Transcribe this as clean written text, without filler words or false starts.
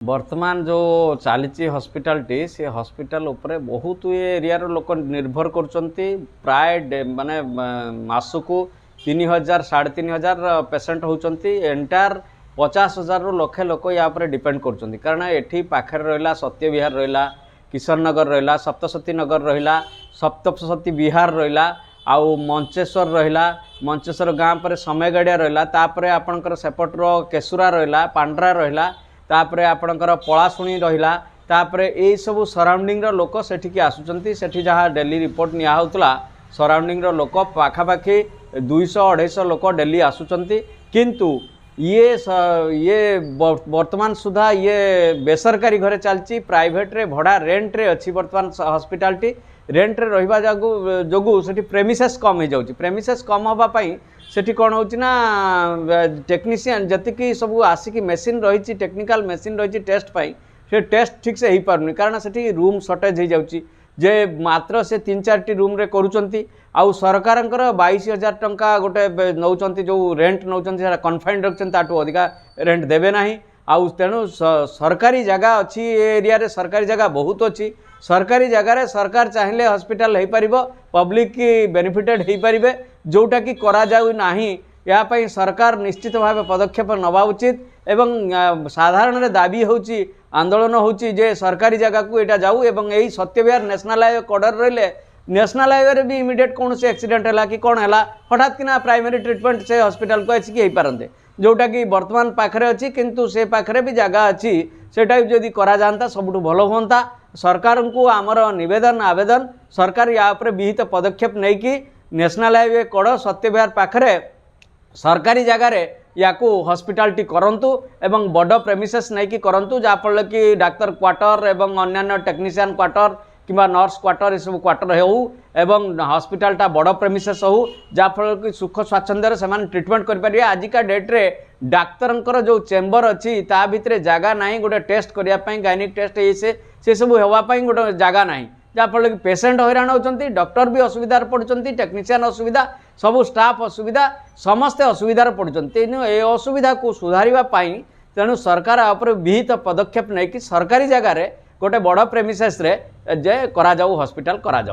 वर्तमान जो चली हॉस्पिटल से हॉस्पिटल उपरे बहुत ये एरिया लोक निर्भर कर माने मासकू 3000 3500 पेसेंट होती एंटायर 50,000 रु लक्षे लोक या डिपेंड कर कारण ये पाखे रहा सत्य विहार रहा किशन नगर रहा सप्तशती नगर रहा सप्तशती विहार रहा आउ मंचेश्वर रहा मंचेश्वर गाँव पर समयगाड़िया रहा आपणकर सेपटर केशुरा रहा पांड्रा रहा तापरे आपणकर पलाशुणी रहा तापरे यही सब सराउंडिंग लोक सेठिकी आसुचंती सेठी जहाँ डेली रिपोर्ट निया होतला सराउंडिंग लोक पाखापाखि 200-250 लोक डेली आसुचंती किंतु ये वर्तमान सुधा ये बेसरकारी घरे चलती प्राइवेट रे भड़ा रेंट रे अच्छी वर्तमान हॉस्पिटल रेंट रे रहिबा जोगु सेठी प्रेमिसेस कम हो जाउची प्रेमिसेस कम होबा पई सेठी कौन हो टेक्नीशियन जतिक सब आसिक मेसीन रही टेक्निकल मेसीन रही टेस्ट पाई से टेस्ट ठीक से हो पारनी कारण से रूम सर्टेज हो जाउची जे मात्र से 3-4 रूम रे करूचंती आउ सरकार 22,000 टंका गोटे नौचंती जो रेंट नौचंती कन्फाइंड रखचंती ताठू अधिका रेंट देबे नाही आउ तेणु सरकारी जगह अच्छी एरिया रे सरकारी जगह बहुत अच्छी सरकारी जगार सरकार चाहिए हॉस्पिटल हो पार पब्लिक की बेनिफिटेड हो पारे जोटा कि करा जाउ नाही या पई सरकार निश्चित भाव पदक्षेप नवा उचित एवं साधारण दाबी होची आंदोलन होची जे सरकारी जगह को एटा जाऊ एवं यही सत्य विहार नेशनल हाईवे कॉर्डर रहिले नेशनल हाईवे रे भी इमिडिएट कौन से एक्सीडेंट है कि कौन है हठात कि प्राइमरी ट्रीटमेंट से हॉस्पिटल को आसिक हो पारते जोटा कि वर्तमान पाखरे अच्छी किंतु से पाखरे भी जगह अच्छी सेटा जदि करा जानता सबुठु भलो होंता सरकार को आमर निवेदन आवेदन सरकार या विहित पदक्षेप नहीं कि नेशनल हाईवे कड़ सत्य विहार पाखरे सरकारी जगार या हॉस्पिटालिटी करंतु एवं बड़ प्रेमिसेस नहीं कि करंतु जाफल कि डाक्तर क्वार्टर एवं अन्य टेक्नीशियन क्वार्टर किंबा नर्स क्वार्टर सब क्वार्टर हो एवं हॉस्पिटालटा बड़ प्रेमिसेस हो जाफल कि सुख स्वाच्छंद्य से ट्रिटमेंट करें आजिका डेट्रे डाक्तर जो चेम्बर अच्छी ता भितर जगह ना गोटे टेस्ट करने गायनिक टेस्ट ये से सब होगापाई गोटे जगह ना जाफल कि पेसेंट हैरान होती डॉक्टर भी असुविधार पड़ुंट टेक्नीशियन असुविधा सबू स्टाफ असुविधा समस्ते असुविधार पड़ुंट तेणु ये असुविधा को सुधारवाई तेणु सरकार आप विहित पदक्षेप नहीं कि सरकारी जगार गोटे बड़ प्रेमिसेस रे जे करा जाऊ हॉस्पिटल करा जाऊ।